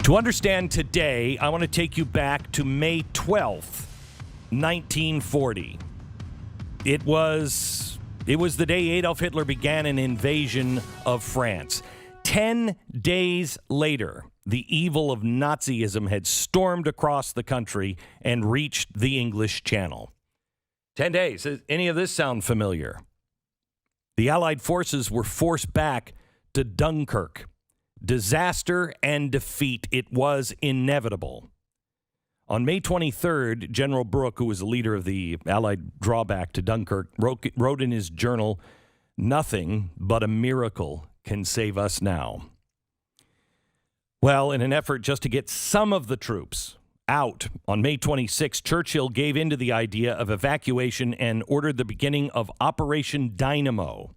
To understand today, I want to take you back to May 12th, 1940. It was the day Adolf Hitler began an invasion of France. 10 days later, the evil of Nazism had stormed across the country and reached the English Channel. 10 days. Does any of this sound familiar? The Allied forces were forced back to Dunkirk. Disaster and defeat. It was inevitable. On May 23rd, General Brooke, who was the leader of the Allied drawback to Dunkirk, wrote in his journal, "Nothing but a miracle can save us now." Well, in an effort just to get some of the troops out, on May 26, Churchill gave in to the idea of evacuation and ordered the beginning of Operation Dynamo.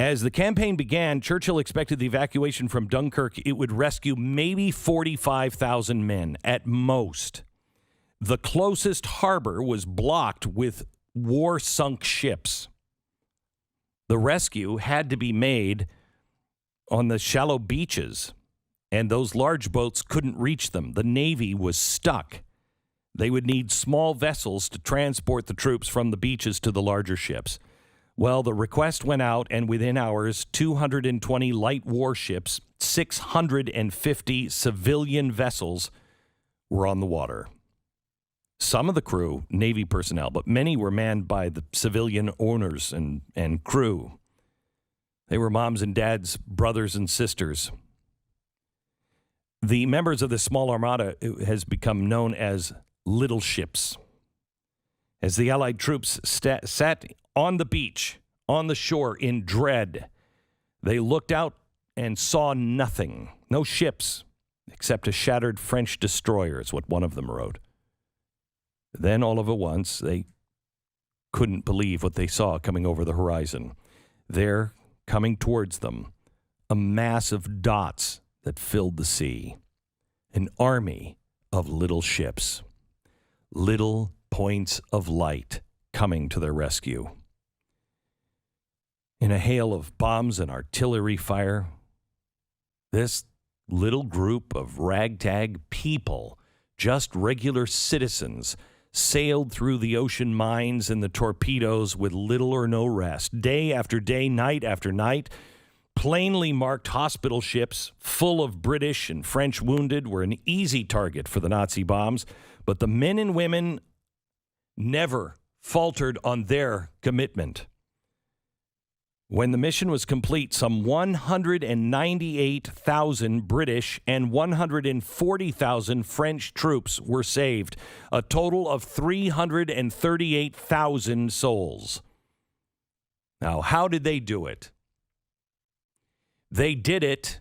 As the campaign began, Churchill expected the evacuation from Dunkirk, it would rescue maybe 45,000 men at most. The closest harbor was blocked with war-sunk ships. The rescue had to be made on the shallow beaches, and those large boats couldn't reach them. The Navy was stuck. They would need small vessels to transport the troops from the beaches to the larger ships. Well, the request went out, and within hours, 220 light warships, 650 civilian vessels were on the water. Some of the crew, Navy personnel, but many were manned by the civilian owners and crew. They were moms and dads, brothers and sisters. The members of the small armada has become known as little ships. As the Allied troops sat on the beach, on the shore, in dread, they looked out and saw nothing. No ships, except a shattered French destroyer, is what one of them wrote. Then, all of at once, they couldn't believe what they saw coming over the horizon. There, coming towards them, a mass of dots that filled the sea. An army of little ships. Little points of light coming to their rescue. In a hail of bombs and artillery fire, this little group of ragtag people, just regular citizens, sailed through the ocean mines and the torpedoes with little or no rest. Day after day, night after night, plainly marked hospital ships full of British and French wounded were an easy target for the Nazi bombs, but the men and women never faltered on their commitment. When the mission was complete, some 198,000 British and 140,000 French troops were saved, a total of 338,000 souls. Now, how did they do it? They did it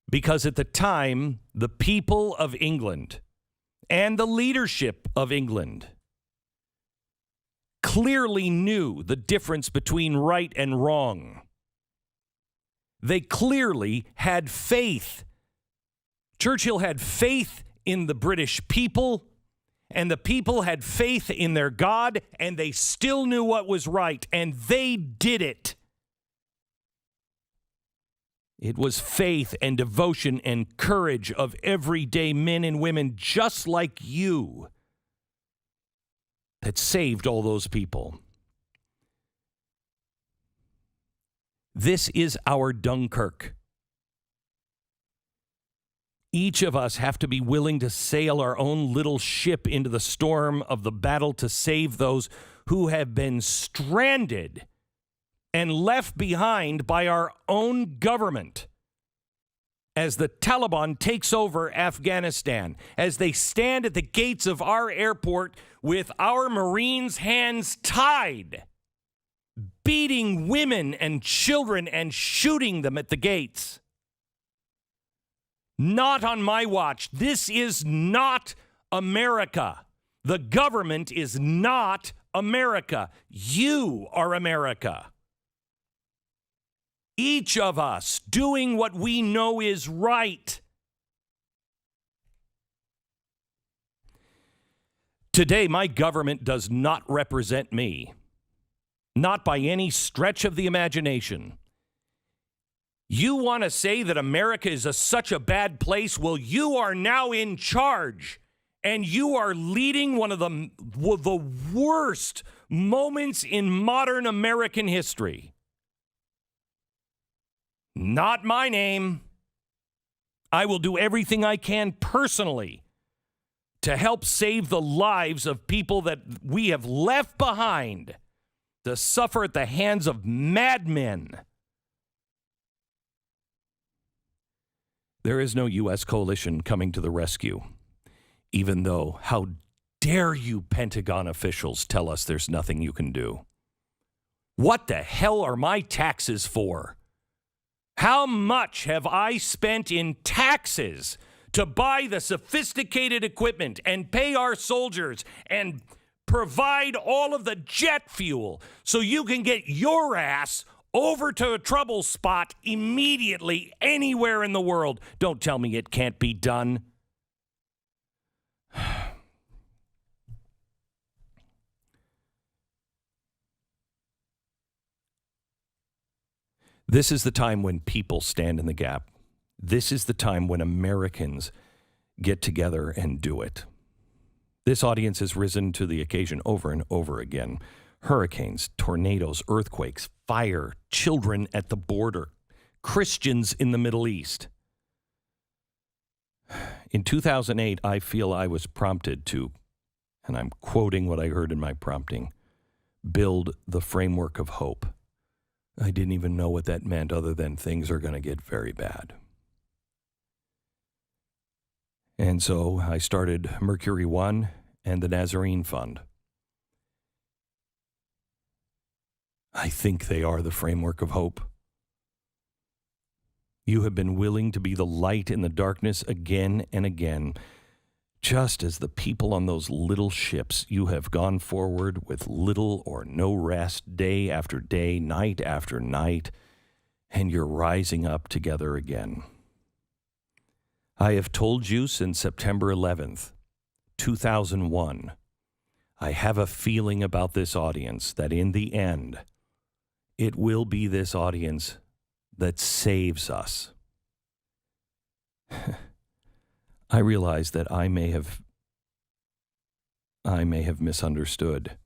because at the time, the people of England and the leadership of England clearly knew the difference between right and wrong. They clearly had faith. Churchill had faith in the British people, and the people had faith in their God, and they still knew what was right, and they did it. It was faith and devotion and courage of everyday men and women just like you that saved all those people. This is our Dunkirk. Each of us have to be willing to sail our own little ship into the storm of the battle to save those who have been stranded and left behind by our own government. As the Taliban takes over Afghanistan, as they stand at the gates of our airport with our Marines' hands tied, beating women and children and shooting them at the gates. Not on my watch. This is not America. The government is not America. You are America. Each of us doing what we know is right. Today, my government does not represent me. Not by any stretch of the imagination. You want to say that America is such a bad place? Well, you are now in charge, and you are leading one of the worst moments in modern American history. Not my name. I will do everything I can personally to help save the lives of people that we have left behind to suffer at the hands of madmen. There is no U.S. coalition coming to the rescue, even though, how dare you Pentagon officials tell us there's nothing you can do? What the hell are my taxes for? How much have I spent in taxes to buy the sophisticated equipment and pay our soldiers and provide all of the jet fuel so you can get your ass over to a trouble spot immediately anywhere in the world? Don't tell me it can't be done. This is the time when people stand in the gap. This is the time when Americans get together and do it. This audience has risen to the occasion over and over again. Hurricanes, tornadoes, earthquakes, fire, children at the border, Christians in the Middle East. In 2008, I feel I was prompted to, and I'm quoting what I heard in my prompting, build the framework of hope. I didn't even know what that meant other than things are going to get very bad. And so I started Mercury One and the Nazarene Fund. I think they are the framework of hope. You have been willing to be the light in the darkness again and again. Just as the people on those little ships, you have gone forward with little or no rest, day after day, night after night, and you're rising up together again. I have told you since September 11th, 2001, I have a feeling about this audience that in the end, it will be this audience that saves us. I realize that I may have misunderstood.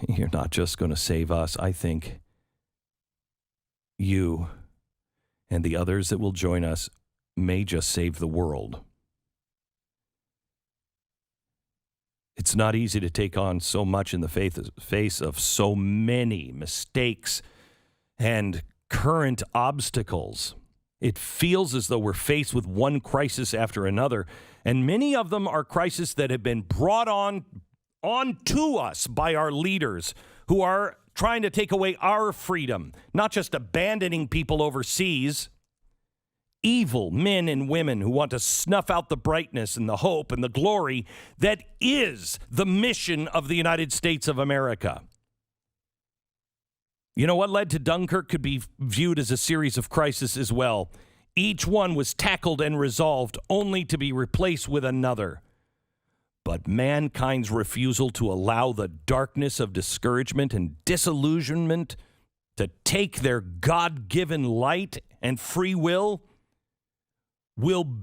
You're not just going to save us. I think you and the others that will join us may just save the world. It's not easy to take on so much in the face of so many mistakes and current obstacles. It feels as though we're faced with one crisis after another, and many of them are crises that have been brought on to us by our leaders who are trying to take away our freedom, not just abandoning people overseas. Evil men and women who want to snuff out the brightness and the hope and the glory that is the mission of the United States of America. You know what led to Dunkirk could be viewed as a series of crises as well. Each one was tackled and resolved only to be replaced with another. But mankind's refusal to allow the darkness of discouragement and disillusionment to take their God-given light and free will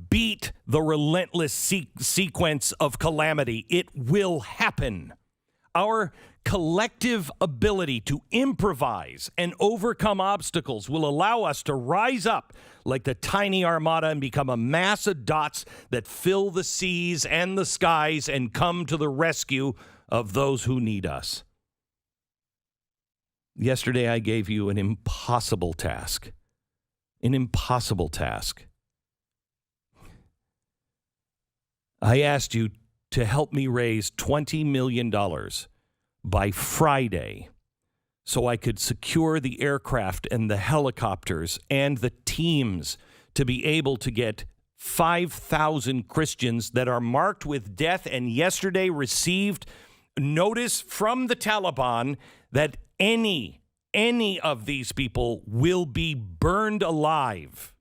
beat the relentless sequence of calamity. It will happen. Our collective ability to improvise and overcome obstacles will allow us to rise up like the tiny armada and become a mass of dots that fill the seas and the skies and come to the rescue of those who need us. Yesterday, I gave you an impossible task. An impossible task. I asked you to help me raise $20 million by Friday so I could secure the aircraft and the helicopters and the teams to be able to get 5,000 Christians that are marked with death and yesterday received notice from the Taliban that any of these people will be burned alive.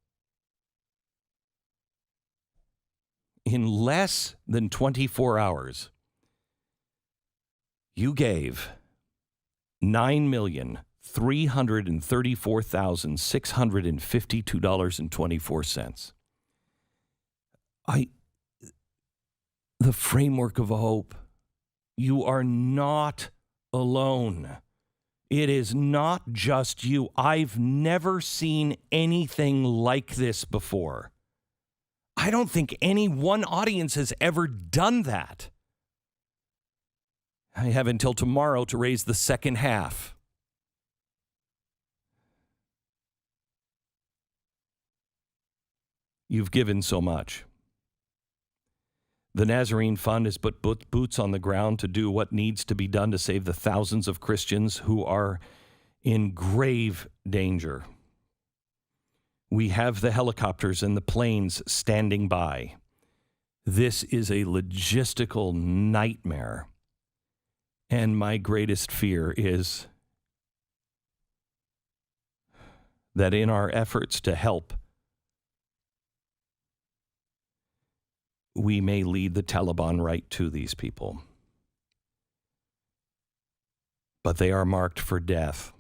In less than 24 hours, you gave $334,652.24. The framework of hope. You are not alone. It is not just you. I've never seen anything like this before. I don't think any one audience has ever done that. I have until tomorrow to raise the second half. You've given so much. The Nazarene Fund has put boots on the ground to do what needs to be done to save the thousands of Christians who are in grave danger. We have the helicopters and the planes standing by. This is a logistical nightmare. And my greatest fear is that in our efforts to help, we may lead the Taliban right to these people. But they are marked for death.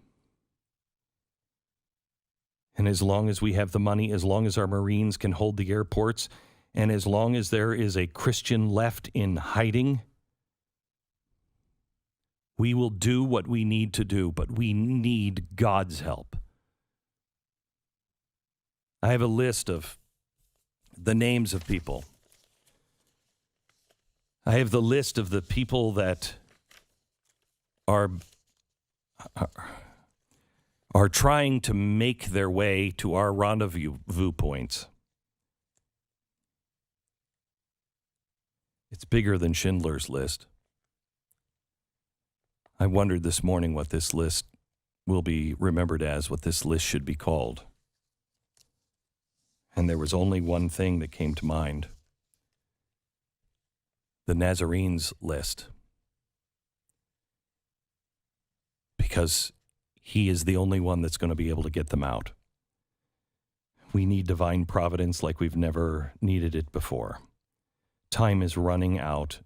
And as long as we have the money, as long as our Marines can hold the airports, and as long as there is a Christian left in hiding, we will do what we need to do, but we need God's help. I have a list of the names of people. I have the list of the people that are trying to make their way to our rendezvous points. It's bigger than Schindler's List. I wondered this morning what this list will be remembered as, what this list should be called. And there was only one thing that came to mind. The Nazarenes list. Because he is the only one that's going to be able to get them out. We need divine providence like we've never needed it before. Time is running out.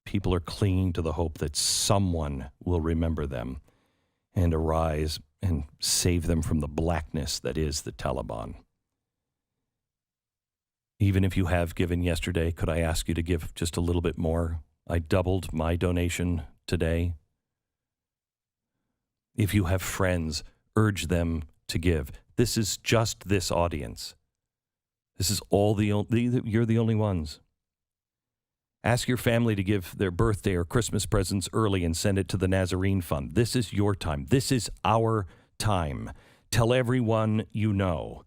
People are clinging to the hope that someone will remember them and arise and save them from the blackness that is the Taliban. Even if you have given yesterday, could I ask you to give just a little bit more? I doubled my donation today. If you have friends, urge them to give. This is just this audience. This is all you're the only ones. Ask your family to give their birthday or Christmas presents early and send it to the Nazarene Fund. This is your time. This is our time. Tell everyone you know.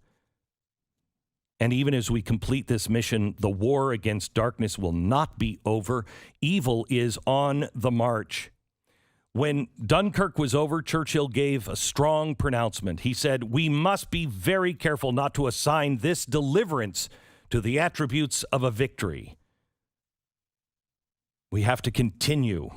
And even as we complete this mission, the war against darkness will not be over. Evil is on the march. When Dunkirk was over, Churchill gave a strong pronouncement. He said, "We must be very careful not to assign this deliverance to the attributes of a victory. We have to continue,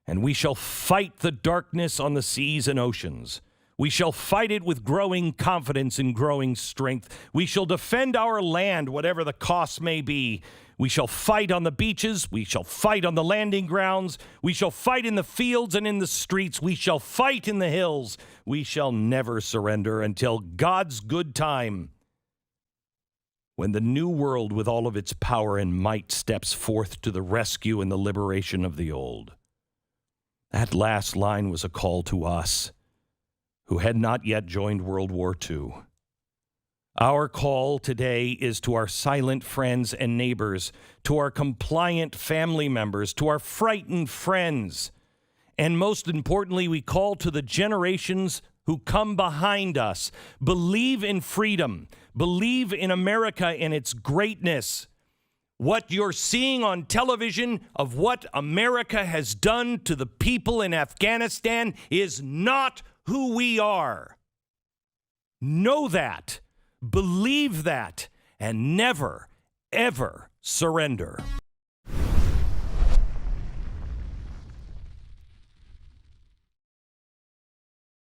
and we shall fight the darkness on the seas and oceans. We shall fight it with growing confidence and growing strength. We shall defend our land, whatever the cost may be. We shall fight on the beaches. We shall fight on the landing grounds. We shall fight in the fields and in the streets. We shall fight in the hills. We shall never surrender until God's good time, when the new world with all of its power and might steps forth to the rescue and the liberation of the old." That last line was a call to us who had not yet joined World War II. Our call today is to our silent friends and neighbors, to our compliant family members, to our frightened friends. And most importantly, we call to the generations who come behind us. Believe in freedom. Believe in America and its greatness. What you're seeing on television of what America has done to the people in Afghanistan is not who we are. Know that. Believe that. And never, ever surrender.